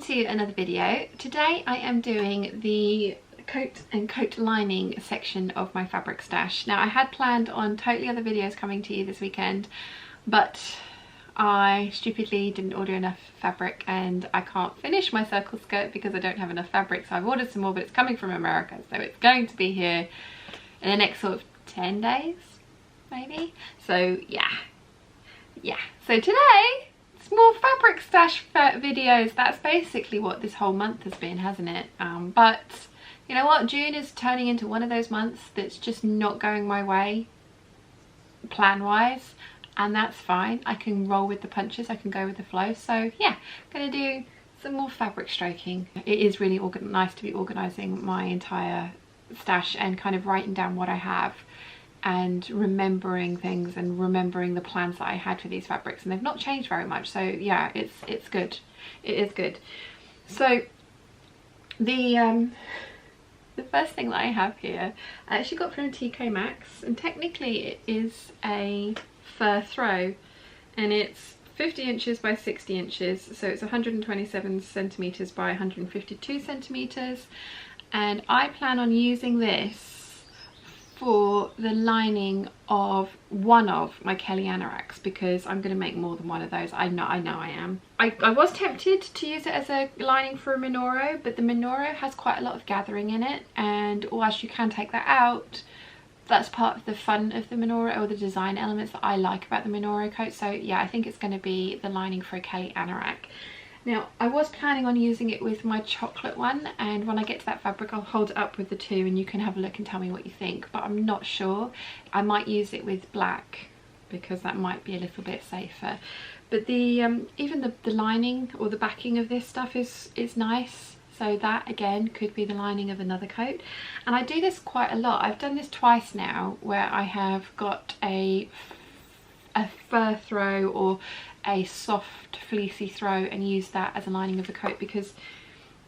to another video. Today I am doing the coat and coat lining section of my fabric stash. Now I had planned on totally other videos coming to you this weekend, but I stupidly didn't order enough fabric and I can't finish my circle skirt because I don't have enough fabric, so I've ordered some more, but it's coming from America, so it's going to be here in the next sort of 10 days maybe. So yeah, so today it's more fabric stash videos. That's basically what this whole month has been, hasn't it? But you know what, June is turning into one of those months that's just not going my way plan wise, and that's fine. I can roll with the punches, I can go with the flow. So yeah, I'm gonna do some more fabric stroking. It is really nice to be organising my entire stash and kind of writing down what I have and remembering things and remembering the plans that I had for these fabrics, and they've not changed very much. So yeah, it's good. It is good. So the first thing that I have here I actually got from TK Maxx, and technically it is a fur throw, and it's 50 inches by 60 inches, so it's 127 centimeters by 152 centimeters, and I plan on using this for the lining of one of my Kelly anoraks, because I'm going to make more than one of those. I know I am. I was tempted to use it as a lining for a Minoro, but the Minoro has quite a lot of gathering in it, and whilst you can take that out, that's part of the fun of the Minoro, or the design elements that I like about the Minoro coat. So yeah, I think it's going to be the lining for a Kelly anorak. Now I was planning on using it with my chocolate one, and when I get to that fabric I'll hold it up with the two and you can have a look and tell me what you think, but I'm not sure. I might use it with black because that might be a little bit safer. But the even the lining or the backing of this stuff is nice, so that again could be the lining of another coat. And I do this quite a lot. I've done this twice now, where I have got a fur throw or a soft fleecy throw and use that as a lining of the coat, because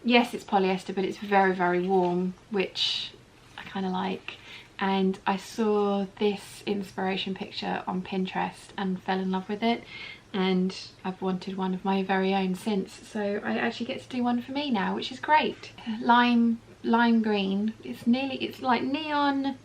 yes, it's polyester, but it's very warm, which I kind of like. And I saw this inspiration picture on Pinterest and fell in love with it, and I've wanted one of my very own since, so I actually get to do one for me now, which is great. Lime green. It's like neon.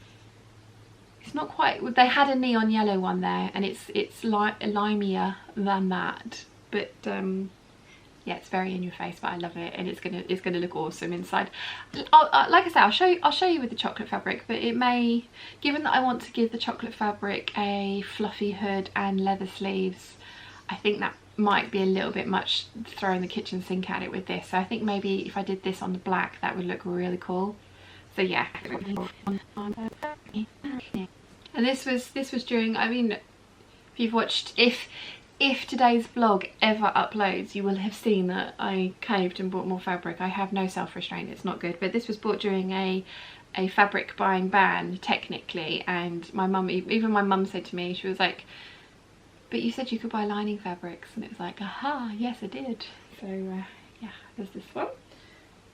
It's not quite, they had a neon yellow one there, and it's limier than that, but yeah, it's very in your face, but I love it, and it's gonna look awesome inside. Like I say, I'll show you with the chocolate fabric, but it may, given that I want to give the chocolate fabric a fluffy hood and leather sleeves, I think that might be a little bit much throwing the kitchen sink at it with this. So I think maybe if I did this on the black, that would look really cool. So yeah. And this was during, I mean, if you've watched, if today's vlog ever uploads, you will have seen that I caved and bought more fabric. I have no self-restraint, it's not good. But this was bought during a fabric buying ban, technically, and my mum, even my mum said to me, she was like, but you said you could buy lining fabrics, and it was like, aha, yes I did. So yeah, there's this one,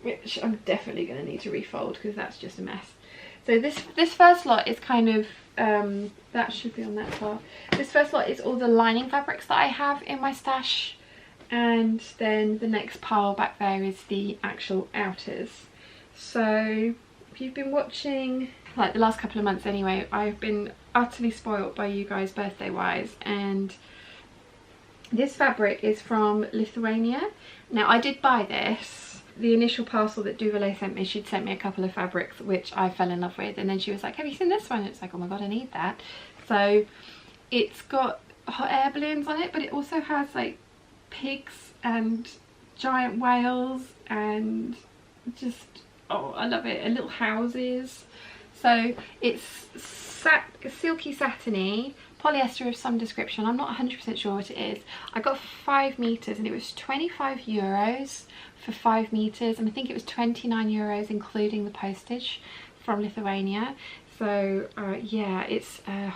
which I'm definitely going to need to refold because that's just a mess. So this first lot is kind of, that should be on that part. This first lot is all the lining fabrics that I have in my stash, and then the next pile back there is the actual outers. So if you've been watching, like the last couple of months anyway, I've been utterly spoilt by you guys birthday wise, and this fabric is from Lithuania. Now I did buy this. The initial parcel that Duvalet sent me, she'd sent me a couple of fabrics which I fell in love with, and then she was like, have you seen this one? It's like, oh my god, I need that. So it's got hot air balloons on it, but it also has like pigs and giant whales and just, oh, I love it, and little houses. So it's silky satiny, polyester of some description. I'm not 100% sure what it is. I got 5 meters and it was 25 euros for 5 meters, and I think it was 29 euros including the postage from Lithuania. So yeah, it's gotta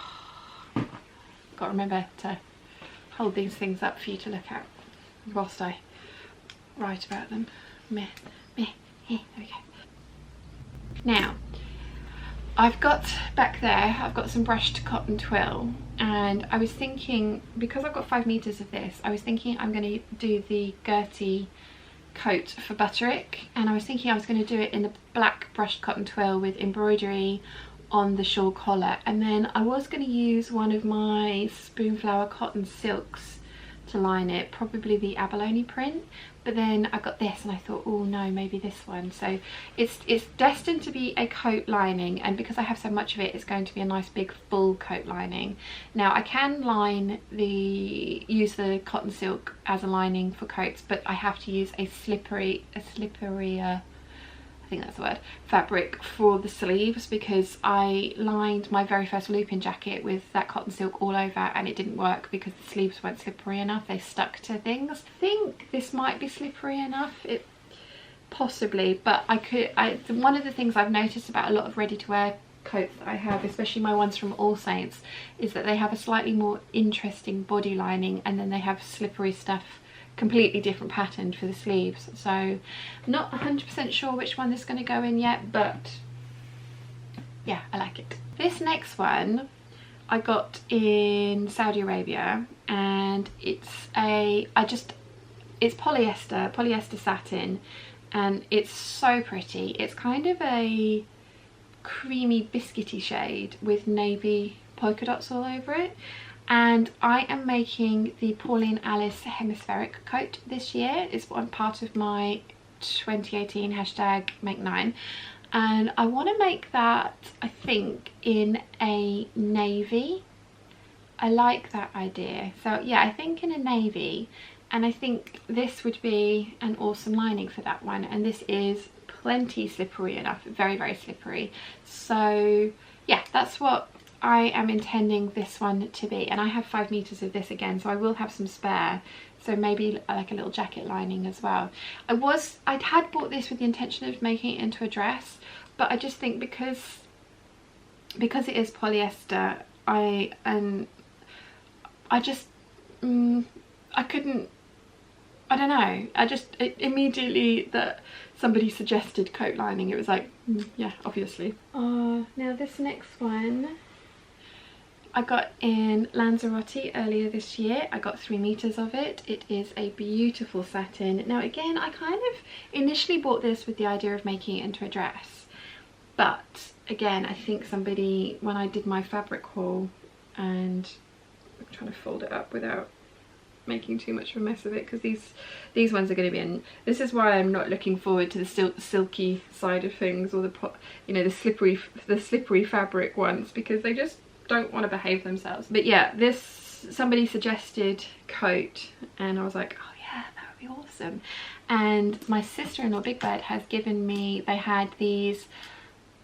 remember to hold these things up for you to look at whilst I write about them. There we go. Now I've got back there, I've got some brushed cotton twill, and I was thinking, because I've got 5 meters of this, I was thinking I'm going to do the Gertie coat for Butterick, and I was thinking I was going to do it in the black brushed cotton twill with embroidery on the shawl collar, and then I was going to use one of my Spoonflower cotton silks to line it, probably the abalone print, but then I got this and I thought, oh no, maybe this one. So it's destined to be a coat lining, and because I have so much of it, it's going to be a nice big full coat lining. Now I can use the cotton silk as a lining for coats, but I have to use a slipperier, I think that's the word, fabric for the sleeves, because I lined my very first looping jacket with that cotton silk all over and it didn't work because the sleeves weren't slippery enough. They stuck to things. I think this might be slippery enough, possibly, but one of the things I've noticed about a lot of ready-to-wear coats that I have, especially my ones from All Saints, is that they have a slightly more interesting body lining, and then they have slippery stuff, completely different pattern for the sleeves. So I'm not 100% sure which one this is going to go in yet, but yeah, I like it. This next one I got in Saudi Arabia, and it's polyester satin, and it's so pretty. It's kind of a creamy biscuity shade with navy polka dots all over it. And I am making the Pauline Alice hemispheric coat this year. It's one part of my 2018 #Make9, and I want to make that, I think, in a navy. I like that idea. So yeah, I think in a navy, and I think this would be an awesome lining for that one. And this is plenty slippery enough, very, very slippery. So yeah, that's what I am intending this one to be, and I have 5 meters of this again, so I will have some spare, so maybe like a little jacket lining as well. I had bought this with the intention of making it into a dress, but I just think because it is polyester, I couldn't, I don't know, immediately that somebody suggested coat lining, it was like, yeah, obviously. Now this next one I got in Lanzarote earlier this year. I got 3 meters of it. It is a beautiful satin. Now again, I kind of initially bought this with the idea of making it into a dress, but again, I think somebody, when I did my fabric haul, and I'm trying to fold it up without making too much of a mess of it, because these ones are going to be in, this is why I'm not looking forward to the silky side of things, or the slippery fabric ones, because they just don't want to behave themselves. But yeah, somebody suggested coat, and I was like, oh yeah, that would be awesome. And my sister-in-law Big Bird has given me, they had these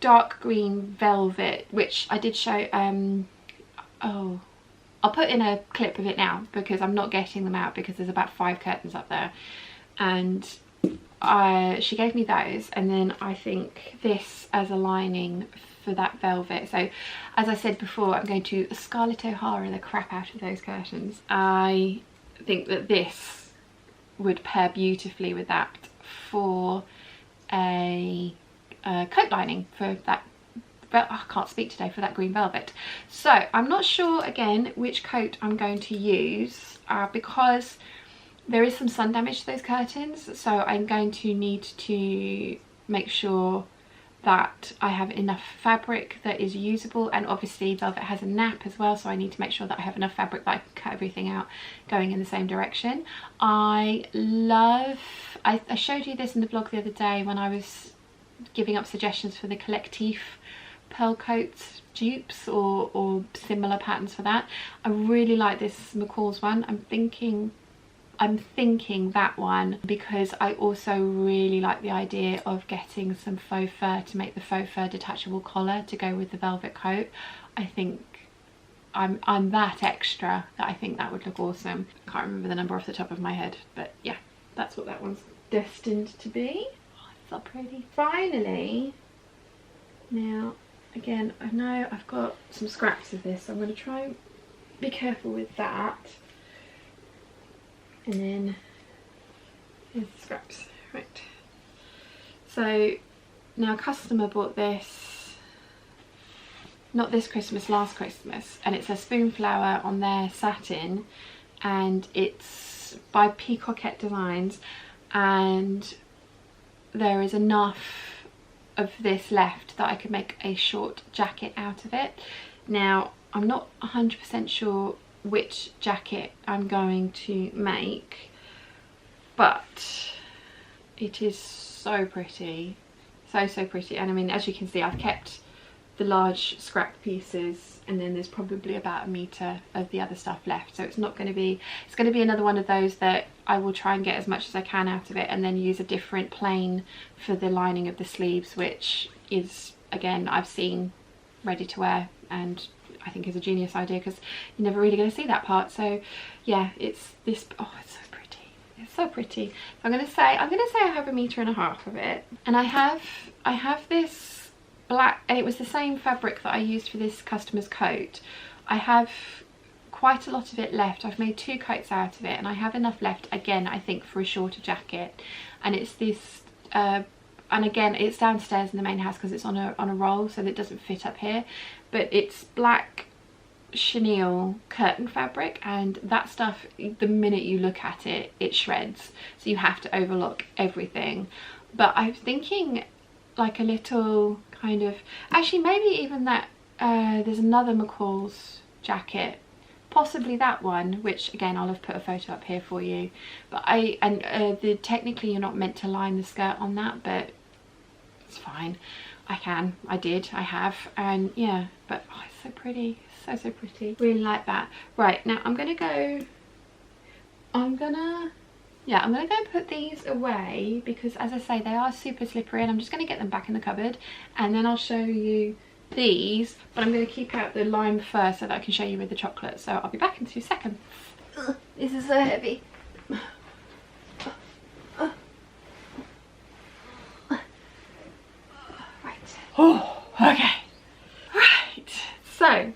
dark green velvet, which I did show, oh, I'll put in a clip of it now because I'm not getting them out because there's about 5 curtains up there, and she gave me those, and then I think this as a lining for that velvet. So as I said before, I'm going to Scarlett O'Hara the crap out of those curtains. I think that this would pair beautifully with that for a coat lining for that. I can't speak today, for that green velvet. So I'm not sure again which coat I'm going to use because there is some sun damage to those curtains, so I'm going to need to make sure that I have enough fabric that is usable, and obviously velvet has a nap as well, so I need to make sure that I have enough fabric that I can cut everything out going in the same direction. I showed you this in the blog the other day when I was giving up suggestions for the Collectif pearl coats dupes or similar patterns for that. I really like this McCall's one. I'm thinking that one, because I also really like the idea of getting some faux fur to make the faux fur detachable collar to go with the velvet coat. I think I'm that extra that I think that would look awesome. I can't remember the number off the top of my head, but yeah, that's what that one's destined to be. Oh, it's so pretty. Finally, now again, I know I've got some scraps of this, so I'm going to try and be careful with that. And then here's the scraps. Right, so now a customer bought this, not this Christmas, last Christmas, and it's a Spoonflower on their satin, and it's by Peacockette Designs, and there is enough of this left that I could make a short jacket out of it. Now I'm not 100% sure which jacket I'm going to make, but it is so pretty, so pretty. And I mean, as you can see, I've kept the large scrap pieces, and then there's probably about 1 meter of the other stuff left, so it's not going to be, it's going to be another one of those that I will try and get as much as I can out of it, and then use a different plain for the lining of the sleeves, which is, again, I've seen ready to wear, and I think is a genius idea because you're never really going to see that part. So yeah, it's this, oh, it's so pretty, it's so pretty. So I'm going to say I have 1.5 meters of it, and I have this black, and it was the same fabric that I used for this customer's coat. I have quite a lot of it left. I've made 2 coats out of it, and I have enough left again, I think, for a shorter jacket. And it's this and again, it's downstairs in the main house because it's on a roll, so that it doesn't fit up here, but it's black chenille curtain fabric, and that stuff, the minute you look at it, it shreds, so you have to overlock everything. But I'm thinking like a little kind of, actually maybe even that, there's another McCall's jacket, possibly that one, which again I'll have put a photo up here for you, but technically you're not meant to line the skirt on that, but it's fine, I have, and yeah, but oh, it's so pretty, so pretty, really like that. Right, now I'm gonna go and put these away because, as I say, they are super slippery, and I'm just going to get them back in the cupboard, and then I'll show you these, but I'm going to keep out the lime first so that I can show you with the chocolate. So I'll be back in 2 seconds. Ugh, this is so heavy. Right. Oh, okay. Right. So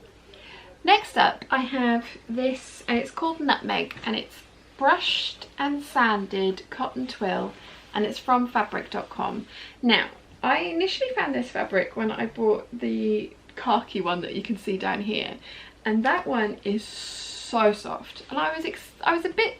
next up I have this, and it's called Nutmeg, and it's brushed and sanded cotton twill, and it's from fabric.com. Now, I initially found this fabric when I bought the khaki one that you can see down here, and that one is so soft, and I was a bit,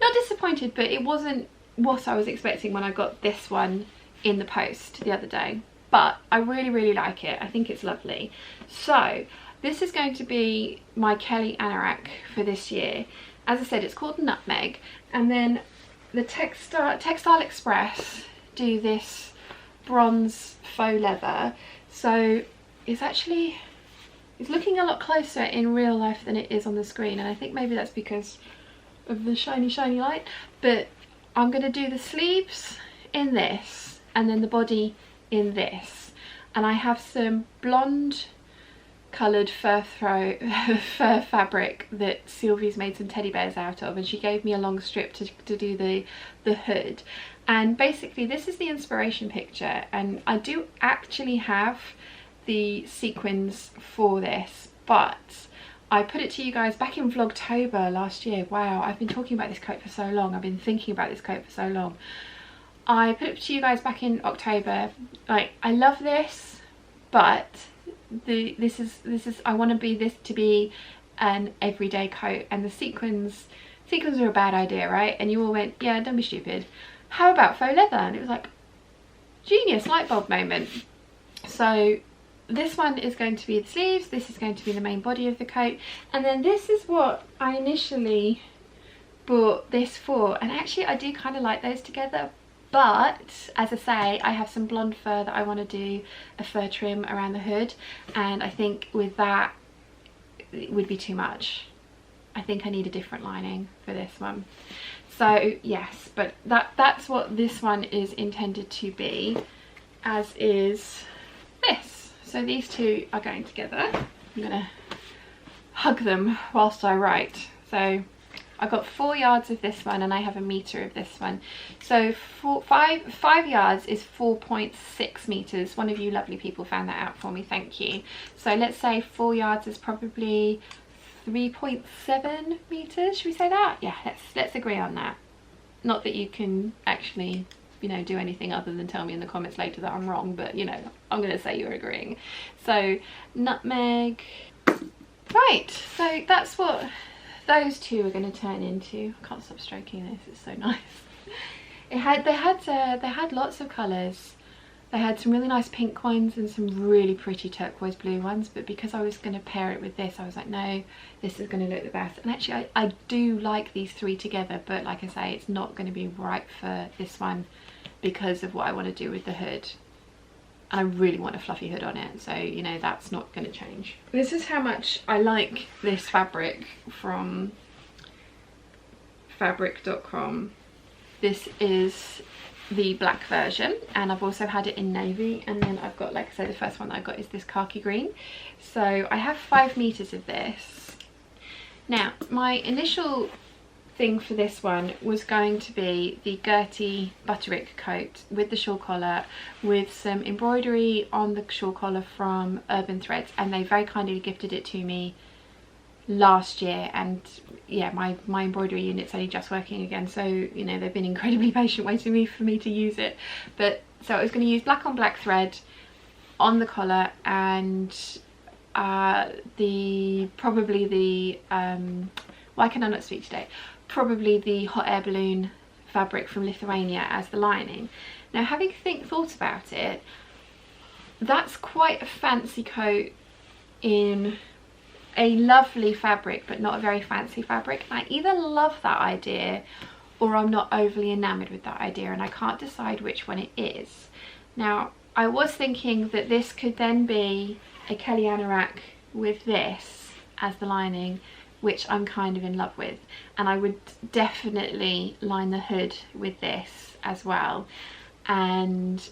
not disappointed, but it wasn't what I was expecting when I got this one in the post the other day. But I really like it. I think it's lovely. So this is going to be my Kelly anorak for this year. As I said, it's called Nutmeg, and then the Textile Express do this bronze faux leather, so it's looking a lot closer in real life than it is on the screen, and I think maybe that's because of the shiny light. But I'm going to do the sleeves in this, and then the body in this, and I have some blonde coloured fur fabric that Sylvie's made some teddy bears out of, and she gave me a long strip to do the hood. And basically this is the inspiration picture, and I do actually have the sequins for this, but I put it to you guys back in Vlogtober last year. Wow, I've been talking about this coat for so long, I've been thinking about this coat for so long. I put it to you guys back in October, like, I love this, but this is I want this to be an everyday coat, and the sequins are a bad idea, right? And you all went, yeah, don't be stupid, how about faux leather? And it was like, genius, light bulb moment. So this one is going to be the sleeves, this is going to be the main body of the coat, and then this is what I initially bought this for. And actually I do kind of like those together, but as I say, I have some blonde fur that I want to do a fur trim around the hood, and I think with that it would be too much. I think I need a different lining for this one. So yes, but that's what this one is intended to be, as is this. So these two are going together. I'm gonna hug them whilst I write. So I've got 4 yards of this one, and I have 1 meter of this one. So 5 yards is 4.6 meters. One of you lovely people found that out for me, thank you. So let's say 4 yards is probably 3.7 meters. Should we say that? Yeah, let's agree on that. Not that you can actually, you know, do anything other than tell me in the comments later that I'm wrong, but you know, I'm gonna say you're agreeing. So Nutmeg. Right, so that's what those two are going to turn into. I can't stop stroking this, it's so nice. They had lots of colours. They had some really nice pink ones and some really pretty turquoise blue ones, but because I was going to pair it with this, I was like, no, this is going to look the best. And actually I do like these three together, but like I say, it's not going to be right for this one because of what I want to do with the hood. And I really want a fluffy hood on it, so you know, that's not going to change. This is how much I like this fabric from fabric.com. This is the black version, and I've also had it in navy, and then I've got, like I said, the first one that I got is this khaki green. So I have 5 meters of this. Now my initial thing for this one was going to be the Gertie Butterick coat with the shawl collar, with some embroidery on the shawl collar from Urban Threads, and they very kindly gifted it to me last year. And yeah, my embroidery unit's only just working again, so you know, they've been incredibly patient waiting for me to use it. But so I was going to use black on black thread on the collar, and probably the why can I not speak today? Probably the hot air balloon fabric from Lithuania as the lining. Now, having thought about it, that's quite a fancy coat in a lovely fabric, but not a very fancy fabric. And I either love that idea or I'm not overly enamoured with that idea, and I can't decide which one it is. Now, I was thinking that this could then be a Kelly anorak with this as the lining, which I'm kind of in love with, and I would definitely line the hood with this as well. And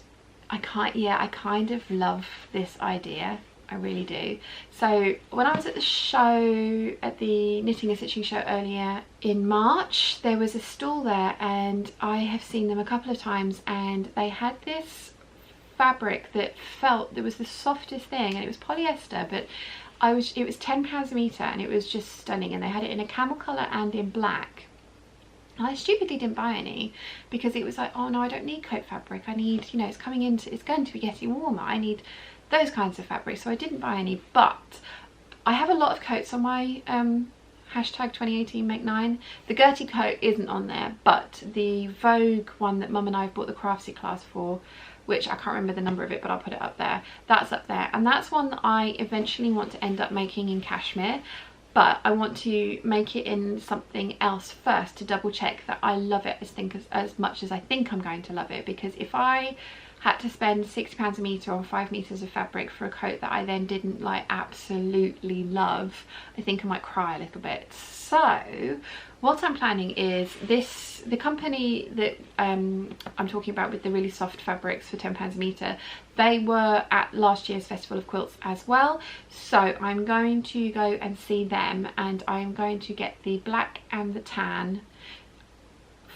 I kind of love this idea, I really do. So when I was at the show, at the Knitting and Stitching show earlier in March, there was a stall there, and I have seen them a couple of times, and they had this fabric that was the softest thing, and it was polyester, but it was £10 a metre, and it was just stunning. And they had it in a camel colour and in black. And I stupidly didn't buy any because it was like, oh no, I don't need coat fabric. I need, you know, it's going to be getting warmer. I need those kinds of fabrics, so I didn't buy any. But I have a lot of coats on my hashtag 2018 make 9. The Gertie coat isn't on there, but the Vogue one that Mum and I have bought the Craftsy class for, which I can't remember the number of it, but I'll put it up there. That's up there, and that's one that I eventually want to end up making in cashmere, but I want to make it in something else first to double check that I love it as much as I think I'm going to love it. Because if I had to spend £60 a metre on 5 metres of fabric for a coat that I then didn't like absolutely love, I think I might cry a little bit. So what I'm planning is the company that I'm talking about with the really soft fabrics for £10 a metre, they were at last year's Festival of Quilts as well. So I'm going to go and see them, and I'm going to get the black and the tan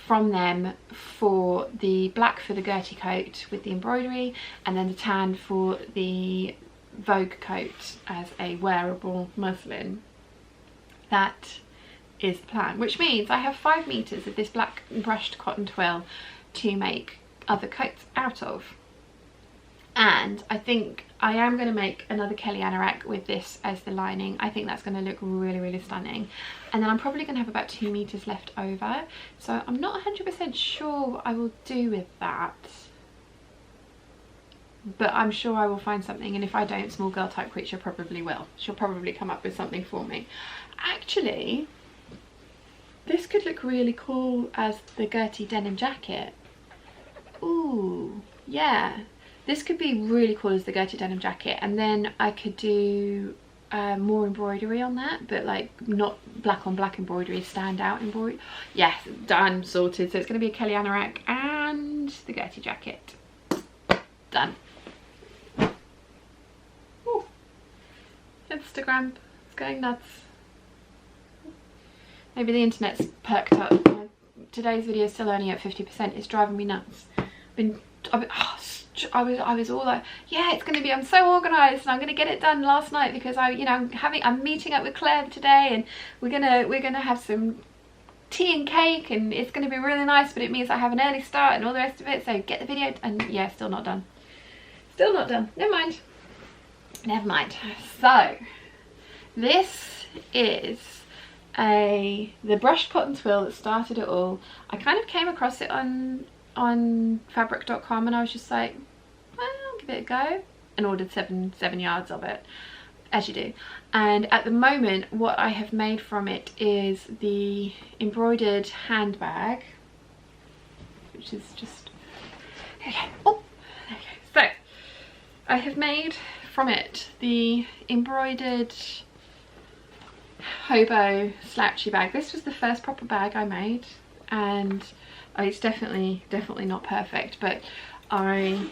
from them for the black for the Gertie coat with the embroidery, and then the tan for the Vogue coat as a wearable muslin. That is the plan, which means I have 5 meters of this black brushed cotton twill to make other coats out of. And I think I am going to make another Kelly anorak with this as the lining. I think that's going to look really, really stunning. And then I'm probably going to have about 2 meters left over, so I'm not 100% sure what I will do with that, but I'm sure I will find something. And if I don't, small girl type creature probably will. She'll probably come up with something for me. Actually, this could look really cool as the Gertie denim jacket. Ooh, yeah. This could be really cool as the Gertie denim jacket, and then I could do more embroidery on that, but like not black on black embroidery, standout embroidery. Yes, done, sorted. So it's going to be a Kelly anorak and the Gertie jacket. Done. Ooh. Instagram, it's going nuts. Maybe the internet's perked up. Today's video is still only at 50%. It's driving me nuts. I was all like, yeah, it's going to be, I'm so organised, and I'm going to get it done last night because I'm meeting up with Claire today, and we're gonna have some tea and cake, and it's going to be really nice, but it means I have an early start and all the rest of it. So get the video, and yeah, still not done. Still not done. Never mind. Never mind. So this is the brushed cotton twill that started it all. I kind of came across it on on fabric.com and I was just like, well, I'll give it a go, and ordered seven yards of it, as you do. And at the moment what I have made from it is the embroidered handbag, which is just, there we go. Oh, there we go. So I have made from it the embroidered hobo slouchy bag. This was the first proper bag I made, and it's definitely not perfect, but I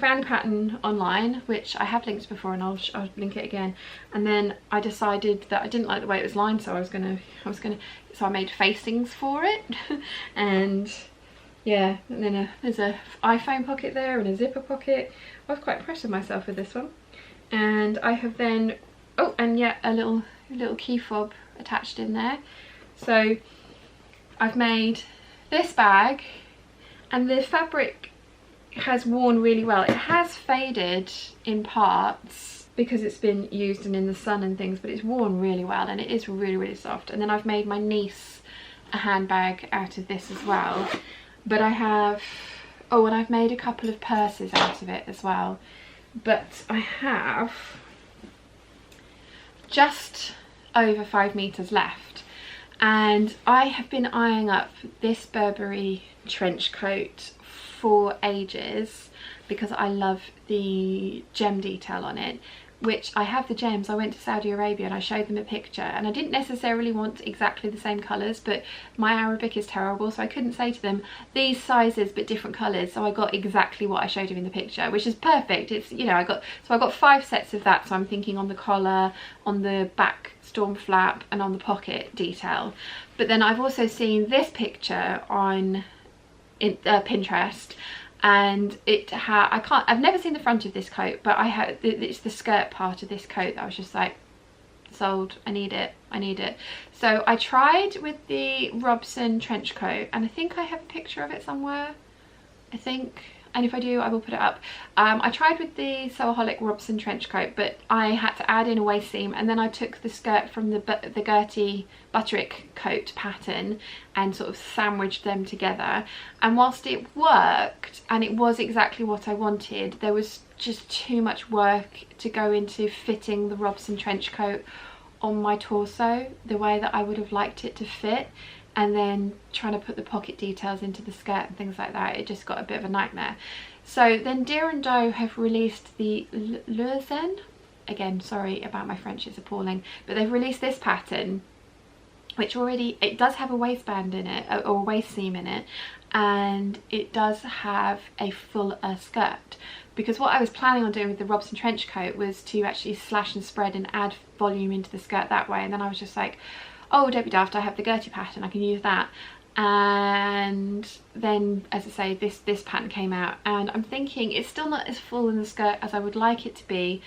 found a pattern online, which I have linked before, and I'll link it again. And then I decided that I didn't like the way it was lined, so so I made facings for it. And yeah, and then there's a iPhone pocket there and a zipper pocket. I was quite impressed with myself with this one. And I have then, oh, and yeah, a little key fob attached in there. So I've made this bag, and the fabric has worn really well. It has faded in parts because it's been used and in the sun and things, but it's worn really well, and it is really soft. And then I've made my niece a handbag out of this as well. But I have, oh, and I've made a couple of purses out of it as well. But I have just over 5 meters left, and I have been eyeing up this Burberry trench coat for ages because I love the gem detail on it, which I have the gems. I went to Saudi Arabia and I showed them a picture, and I didn't necessarily want exactly the same colours, but my Arabic is terrible, so I couldn't say to them these sizes but different colours, so I got exactly what I showed him in the picture, which is perfect. It's, you know, I got 5 sets of that, so I'm thinking on the collar, on the back storm flap, and on the pocket detail. But then I've also seen this picture on Pinterest, and I've never seen the front of this coat, but it's the skirt part of this coat that I was just like, sold, I need it. So I tried with the Robson trench coat, and I think I have a picture of it somewhere, I think, and if I do I will put it up. I tried with the Sewaholic Robson trench coat, but I had to add in a waist seam, and then I took the skirt from the Gertie Butterick coat pattern and sort of sandwiched them together. And whilst it worked and it was exactly what I wanted, there was just too much work to go into fitting the Robson trench coat on my torso the way that I would have liked it to fit, and then trying to put the pocket details into the skirt and things like that, it just got a bit of a nightmare. So then Deer & Doe have released the Leuzen, again sorry about my French, it's appalling, but they've released this pattern, which already, it does have a waistband in it, or a waist seam in it, and it does have a full skirt. Because what I was planning on doing with the Robson trench coat was to actually slash and spread and add volume into the skirt that way, and then I was just like, oh, don't be daft, I have the Gertie pattern, I can use that. And then, as I say, this pattern came out, and I'm thinking it's still not as full in the skirt as I would like it to be,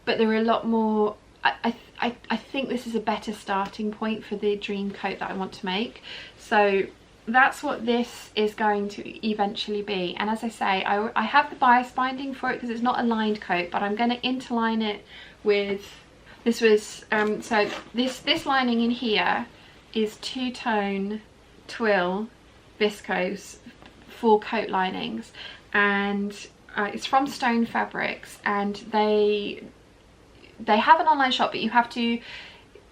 but there are a lot more. I think this is a better starting point for the dream coat that I want to make. So that's what this is going to eventually be. And as I say, I have the bias binding for it because it's not a lined coat, but I'm going to interline it with, this was, so this lining in here is two-tone twill viscose for coat linings, and it's from Stone Fabrics, and they have an online shop, but you have to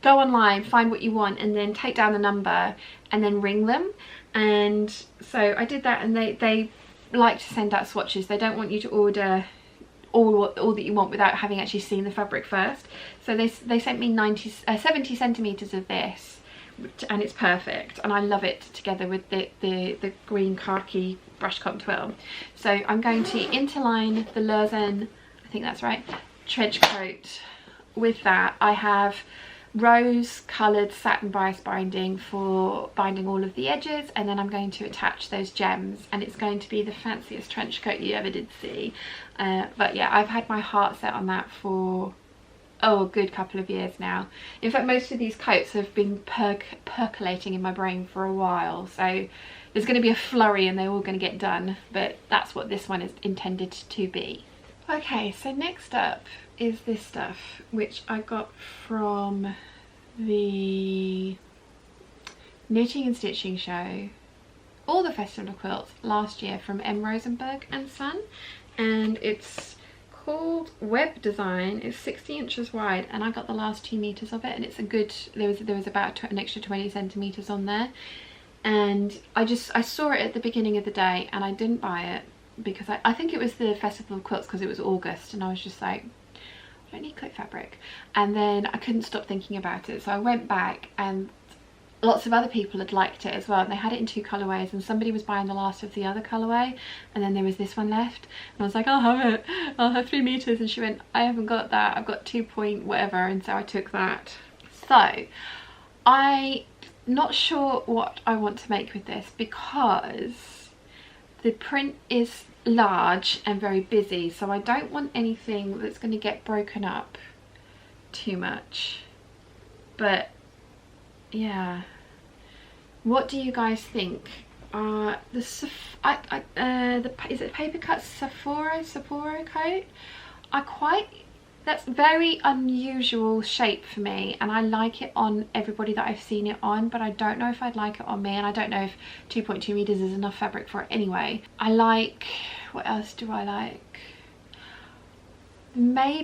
go online, find what you want, and then take down the number and then ring them. And so I did that, and they like to send out swatches. They don't want you to order all that you want without having actually seen the fabric first. So they sent me 70 centimeters of this, and it's perfect, and I love it together with the green khaki brush cotton twill. So I'm going to interline the Leuzen, I think that's right, trench coat with that. I have rose coloured satin bias binding for binding all of the edges, and then I'm going to attach those gems, and it's going to be the fanciest trench coat you ever did see. But yeah, I've had my heart set on that for a good couple of years now. In fact, most of these coats have been percolating in my brain for a while, so there's going to be a flurry and they're all going to get done, but that's what this one is intended to be. Okay, so next up is this stuff, which I got from the Knitting and Stitching show. all the festival quilts last year from M. Rosenberg and Son, and it's called Web Design. It's 60 inches wide, and I got the last 2 meters of it, and it's a good, there was about an extra 20 centimeters on there. And I saw it at the beginning of the day and I didn't buy it because I think it was the Festival of Quilts because it was August, and I was just like, I don't need coat fabric. And then I couldn't stop thinking about it, so I went back, and lots of other people had liked it as well, and they had it in 2 colorways, and somebody was buying the last of the other colorway, and then there was this one left, and I was like, I'll have it, I'll have 3 meters. And she went, I haven't got that, I've got 2 point whatever, and so I took that. So I'm not sure what I want to make with this because the print is large and very busy, so I don't want anything that's going to get broken up too much. But yeah, what do you guys think? Is it paper cut Sapporo coat? That's very unusual shape for me, and I like it on everybody that I've seen it on, but I don't know if I'd like it on me, and I don't know if 2.2 meters is enough fabric for it anyway. I like, what else do I like?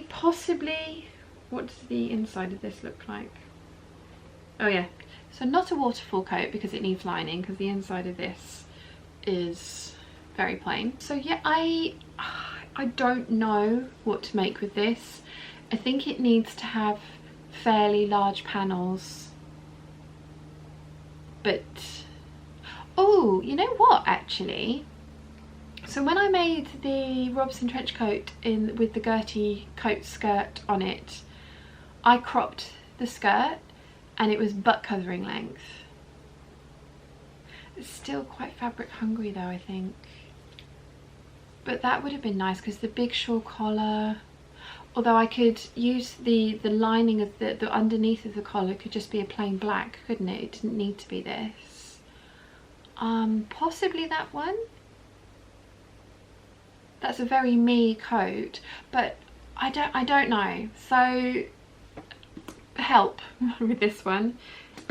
Possibly, what does the inside of this look like? Oh yeah, so not a waterfall coat because it needs lining, because the inside of this is very plain. So yeah, I don't know what to make with this. I think it needs to have fairly large panels, but oh, you know what, actually, so when I made the Robson trench coat with the Gertie coat skirt on it, I cropped the skirt and it was butt covering length. It's still quite fabric hungry though, I think. But that would have been nice because the big shawl collar, although I could use the lining of the underneath of the collar could just be a plain black, couldn't it? It didn't need to be this. Possibly that one. That's a very me coat, but I don't know. So help with this one.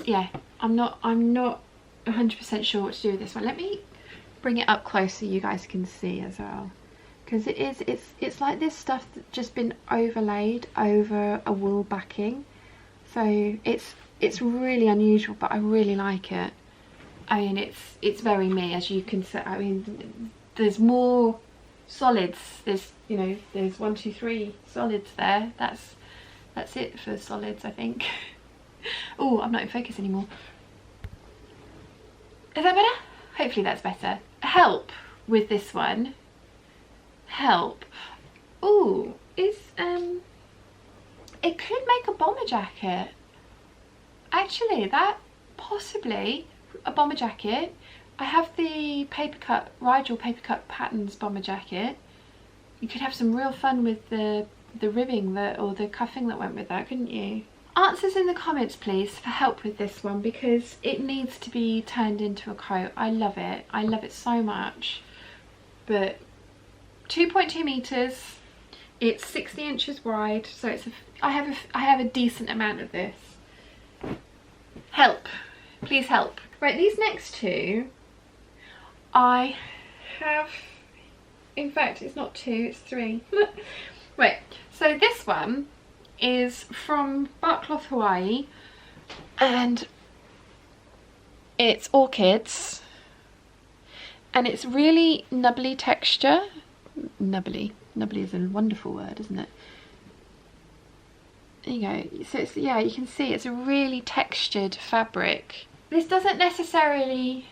Yeah, I'm not 100% sure what to do with this one. Let me bring it up close so you guys can see as well, because it's like this stuff that's just been overlaid over a wool backing, so it's really unusual, but I really like it. I mean, it's very me, as you can see. I mean, there's more solids, there's, you know, there's 1 2 3 solids there. That's it for solids, I think. Oh, I'm not in focus anymore. Is that better? Hopefully that's better. Help with this one. Help. Ooh, it could make a bomber jacket. Actually, that possibly a bomber jacket. I have the paper cut, Rigel paper cut patterns bomber jacket. You could have some real fun with the ribbing or the cuffing that went with that, couldn't you? Answers in the comments please for help with this one, because it needs to be turned into a coat. I love it so much. But 2.2 meters, it's 60 inches wide, so I have a decent amount of this. Help, please help. Right, these next two I have, in fact it's not 2, it's 3. Right, so this one is from Barkcloth Hawaii, and it's Orchids, and it's really nubbly texture. Nubbly is a wonderful word, isn't it? There you go. So it's, yeah, you can see it's a really textured fabric. This doesn't necessarily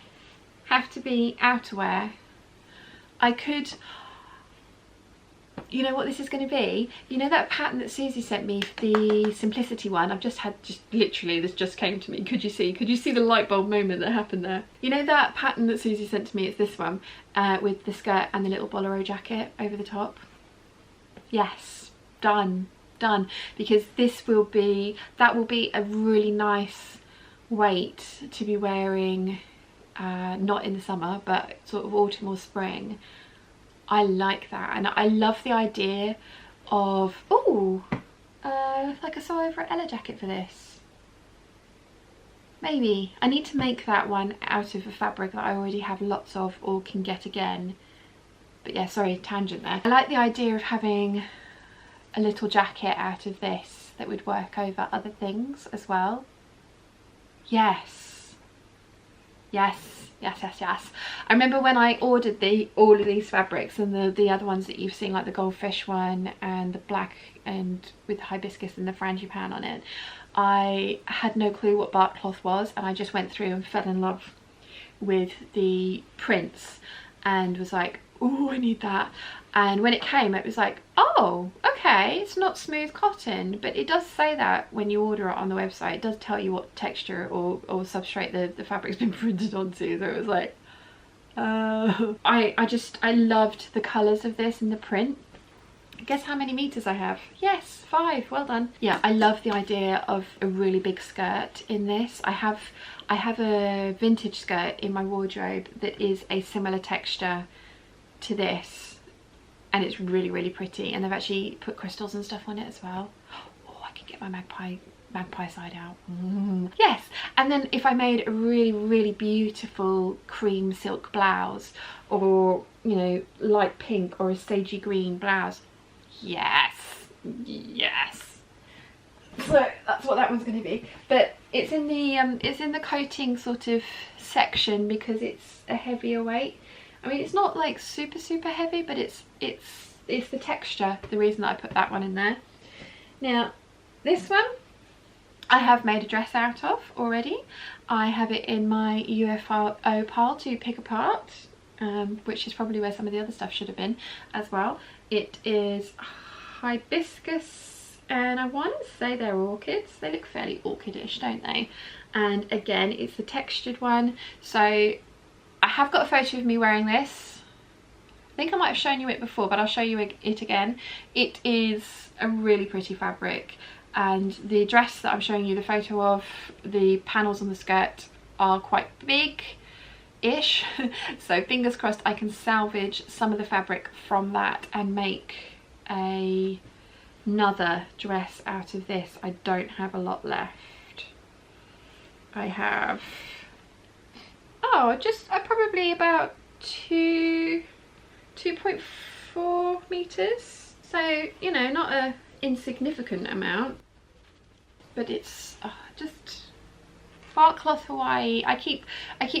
have to be outerwear. I could, you know what this is going to be? You know that pattern that Susie sent me, the Simplicity one? I've just literally, this just came to me. Could you see the light bulb moment that happened there? You know that pattern that Susie sent to me? It's this one, with the skirt and the little bolero jacket over the top. Yes, done, because that will be a really nice weight to be wearing, not in the summer, but sort of autumn or spring. I like that, and I love the idea of, ooh, like a sew over Ella jacket for this. maybe. I need to make that one out of a fabric that I already have lots of or can get again. But yeah, sorry, tangent there. I like the idea of having a little jacket out of this that would work over other things as well. Yes. Yes, yes, yes, yes. I remember when I ordered all of these fabrics, and the other ones that you've seen, like the goldfish one and the black and with hibiscus and the frangipane on it, I had no clue what bark cloth was, and I just went through and fell in love with the prints and was like, oh, I need that. And when it came, it was like, oh, okay, it's not smooth cotton, but it does say that when you order it on the website. It does tell you what texture or substrate the fabric's been printed onto. So it was like, I loved the colours of this and the print. Guess how many meters I have? Yes, 5. Well done. Yeah, I love the idea of a really big skirt in this. I have a vintage skirt in my wardrobe that is a similar texture to this, and it's really, really pretty, and they've actually put crystals and stuff on it as well. Oh, I can get my magpie side out. Yes. And then if I made a really, really beautiful cream silk blouse, or, you know, light pink or a sagey green blouse, yes, yes. So that's what that one's going to be. But it's in the coating sort of section because it's a heavier weight. I mean, it's not like super, super heavy, but it's the texture, the reason that I put that one in there. Now, this one I have made a dress out of already. I have it in my UFO pile to pick apart, which is probably where some of the other stuff should have been as well. It is hibiscus, and I want to say they're orchids. They look fairly orchidish, don't they? And again, it's the textured one. So I have got a photo of me wearing this. I think I might have shown you it before, but I'll show you it again. It is a really pretty fabric, and the dress that I'm showing you the photo of, the panels on the skirt are quite big-ish. So fingers crossed I can salvage some of the fabric from that and make another dress out of this. I don't have a lot left. I have probably about 2.4 meters, so, you know, not a insignificant amount, but it's just bark cloth Hawaii. I keep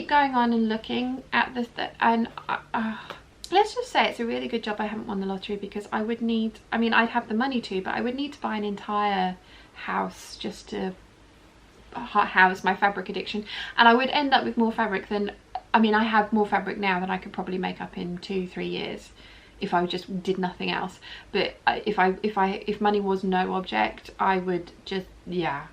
going on and looking at this, and let's just say it's a really good job I haven't won the lottery, because I would need, I mean, I'd have the money to, but I would need to buy an entire house just to house my fabric addiction, and I would end up with more fabric than, I mean, I have more fabric now than I could probably make up in 2-3 years if I just did nothing else. But if money was no object, I would just, yeah,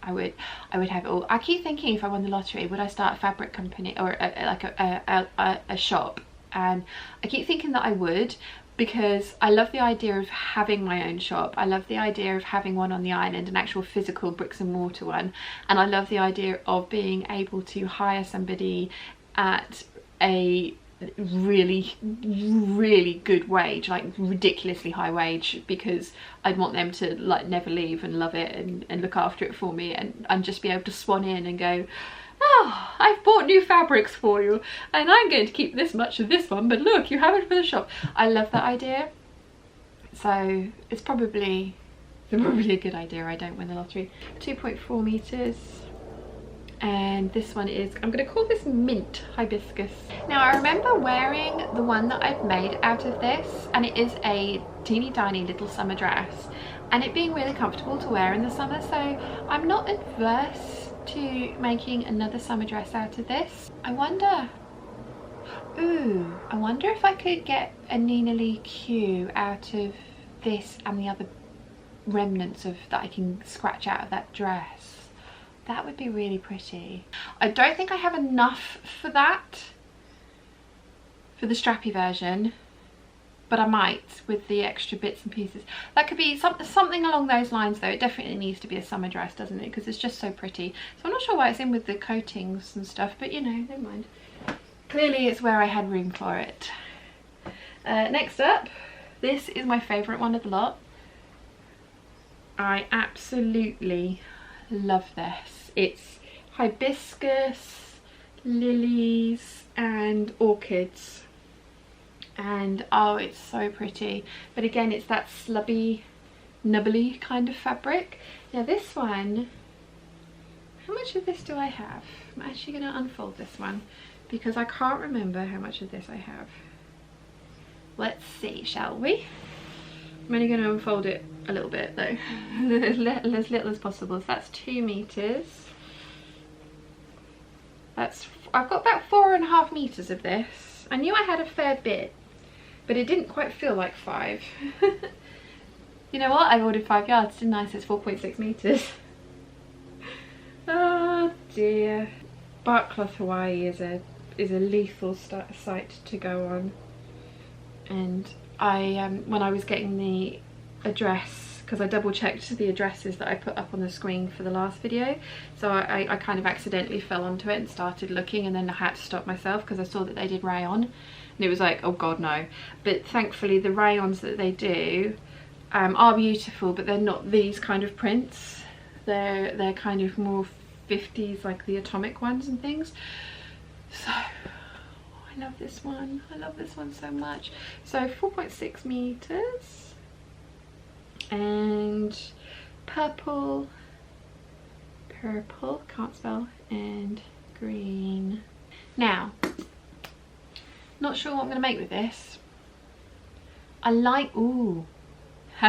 I would have it all. I keep thinking, if I won the lottery, would I start a fabric company or a shop? And I keep thinking that I would, because I love the idea of having my own shop. I love the idea of having one on the island, an actual physical bricks and mortar one, and I love the idea of being able to hire somebody at a really, really good wage, like ridiculously high wage, because I'd want them to like never leave and love it and look after it for me, and just be able to swan in and go, oh, I've bought new fabrics for you, and I'm going to keep this much of this one, but look, you have it for the shop. I love that idea. So it's probably a good idea I don't win the lottery. 2.4 meters. And this one is, I'm going to call this mint hibiscus. Now, I remember wearing the one that I've made out of this, and it is a teeny tiny little summer dress, and it being really comfortable to wear in the summer, so I'm not adverse to making another summer dress out of this. I wonder if I could get a Nina Lee Q out of this and the other remnants of that I can scratch out of that dress. That would be really pretty. I don't think I have enough for that, for the strappy version, but I might with the extra bits and pieces. That could be something along those lines though. It definitely needs to be a summer dress, doesn't it? Because it's just so pretty. So I'm not sure why it's in with the coatings and stuff, but you know, never mind. Clearly it's where I had room for it. Next up, this is my favourite one of the lot. I absolutely love this. It's Hibiscus, lilies and orchids. And oh, it's so pretty. But again, it's that slubby, nubbly kind of fabric. Now this one, how much of this do I have? I'm actually going to unfold this one because I can't remember how much of this I have. Let's see, shall we? I'm only going to unfold it a little bit though, as little as possible. So that's 2 meters. I've got about 4.5 meters of this. I knew I had a fair bit, but it didn't quite feel like 5. You know what? I ordered 5 yards, didn't I? So it's 4.6 meters. Oh dear. Bark cloth Hawaii is a lethal site to go on. And I when I was getting the address, because I double checked the addresses that I put up on the screen for the last video, so I kind of accidentally fell onto it and started looking, and then I had to stop myself because I saw that they did rayon, and it was like, oh god no. But thankfully the rayons that they do are beautiful, but they're not these kind of prints. They're kind of more 50s, like the atomic ones and things. So I love this one. I love this one so much. So 4.6 meters and purple, can't spell, and green. Now, not sure what I'm going to make with this. I like, ooh. Do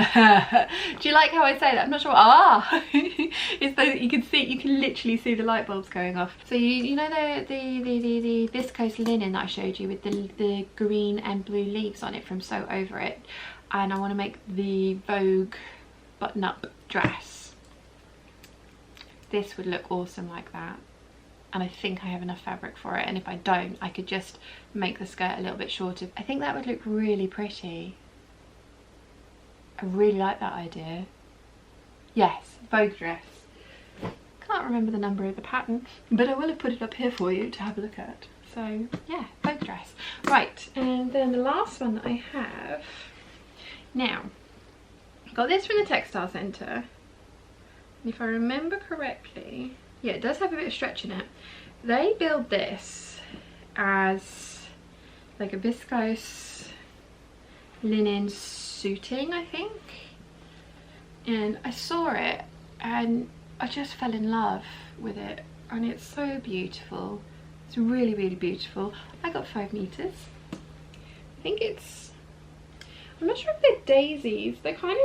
you like how I say that? I'm not sure. Ah, it's so you can literally see the light bulbs going off. So you know the viscose linen that I showed you with the green and blue leaves on it from Sew Over It, and I want to make the Vogue button-up dress. This would look awesome like that, and I think I have enough fabric for it. And if I don't, I could just make the skirt a little bit shorter. I think that would look really pretty. I really like that idea. Yes, Vogue dress. Can't remember the number of the pattern, but I will have put it up here for you to have a look at. So yeah, Vogue dress. Right, and then the last one that I have. Now, I got this from the textile centre. And if I remember correctly, yeah, it does have a bit of stretch in it. They build this as like a viscose linen suiting, I think, and I saw it and I just fell in love with it, and it's so beautiful. It's really, really beautiful. I got 5 meters. I think it's, I'm not sure if they're daisies. They're kind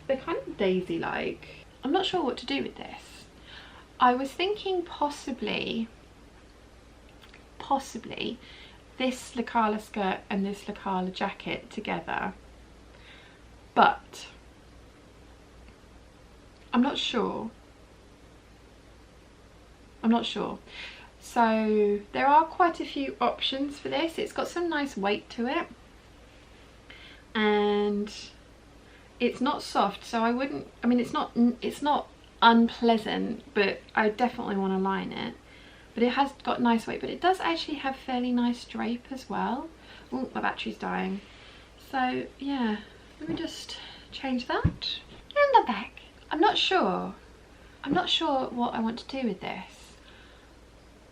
of daisy like. I'm not sure what to do with this. I was thinking possibly this Lacala skirt and this Lacala jacket together, but I'm not sure. So there are quite a few options for this. It's got some nice weight to it, and it's not soft, so I wouldn't, I mean, it's not unpleasant, but I definitely want to line it. But it has got nice weight, but it does actually have fairly nice drape as well. Oh, my battery's dying. So yeah, let me just change that. And I'm back. I'm not sure what I want to do with this.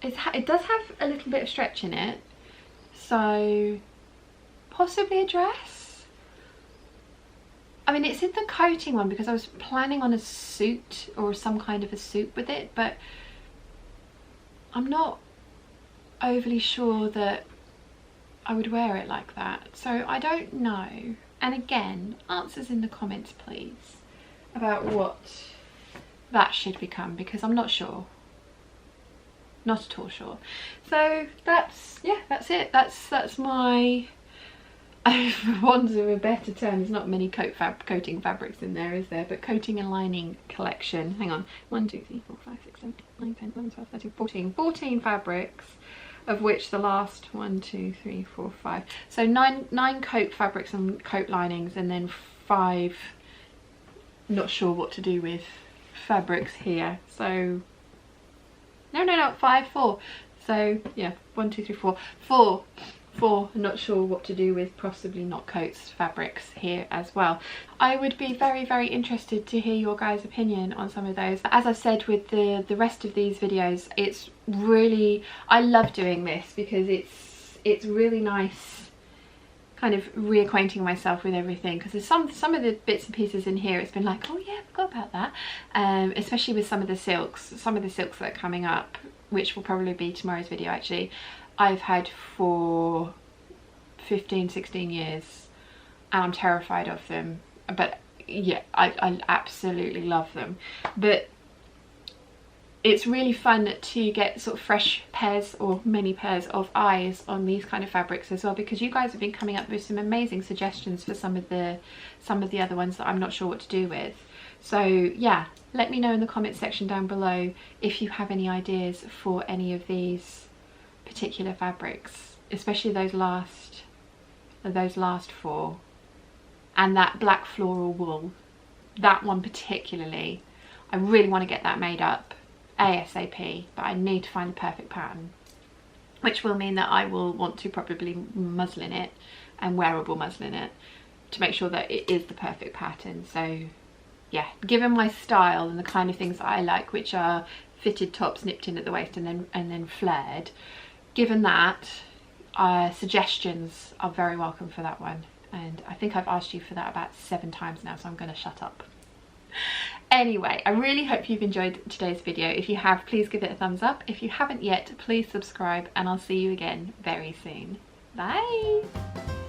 It does have a little bit of stretch in it, so possibly a dress. I mean, it's in the coating one because I was planning on a suit or some kind of a suit with it, but I'm not overly sure that I would wear it like that, so I don't know. And again, answers in the comments please about what that should become, because I'm not sure. Not at all sure. So that's, yeah, that's it. That's my, for want of a better term, there's not many coating fabrics in there, is there? But coating and lining collection. Hang on. 1, 2, 3, 4, 5, 6, 7, 8, 9, 10, 11, 12, 13, 14. 14 fabrics, of which the last 1, 2, 3, 4, 5. So nine coat fabrics and coat linings, and then 5, not sure what to do with, fabrics here. So no, 5, 4. So yeah, 1, 2, 3, 4. for not sure what to do with possibly not coats fabrics here as well. I would be very, very interested to hear your guys' opinion on some of those. As I've said with the rest of these videos, it's really, I love doing this because it's really nice kind of reacquainting myself with everything, because there's some of the bits and pieces in here it's been like, oh yeah, I forgot about that, especially with some of the silks that are coming up, which will probably be tomorrow's video actually. I've had for 15-16 years and I'm terrified of them, but yeah, I absolutely love them. But it's really fun to get sort of fresh pairs or many pairs of eyes on these kind of fabrics as well, because you guys have been coming up with some amazing suggestions for some of the other ones that I'm not sure what to do with. So yeah, let me know in the comment section down below if you have any ideas for any of these particular fabrics, especially those last four, and that black floral wool, that one particularly. I really want to get that made up ASAP, but I need to find the perfect pattern, which will mean that I will want to probably muslin it and wearable muslin it to make sure that it is the perfect pattern. So yeah, given my style and the kind of things that I like, which are fitted tops nipped in at the waist and then flared, given that, suggestions are very welcome for that one, and I think I've asked you for that about 7 times now, so I'm going to shut up. Anyway, I really hope you've enjoyed today's video. If you have, please give it a thumbs up. If you haven't yet, please subscribe, and I'll see you again very soon. Bye!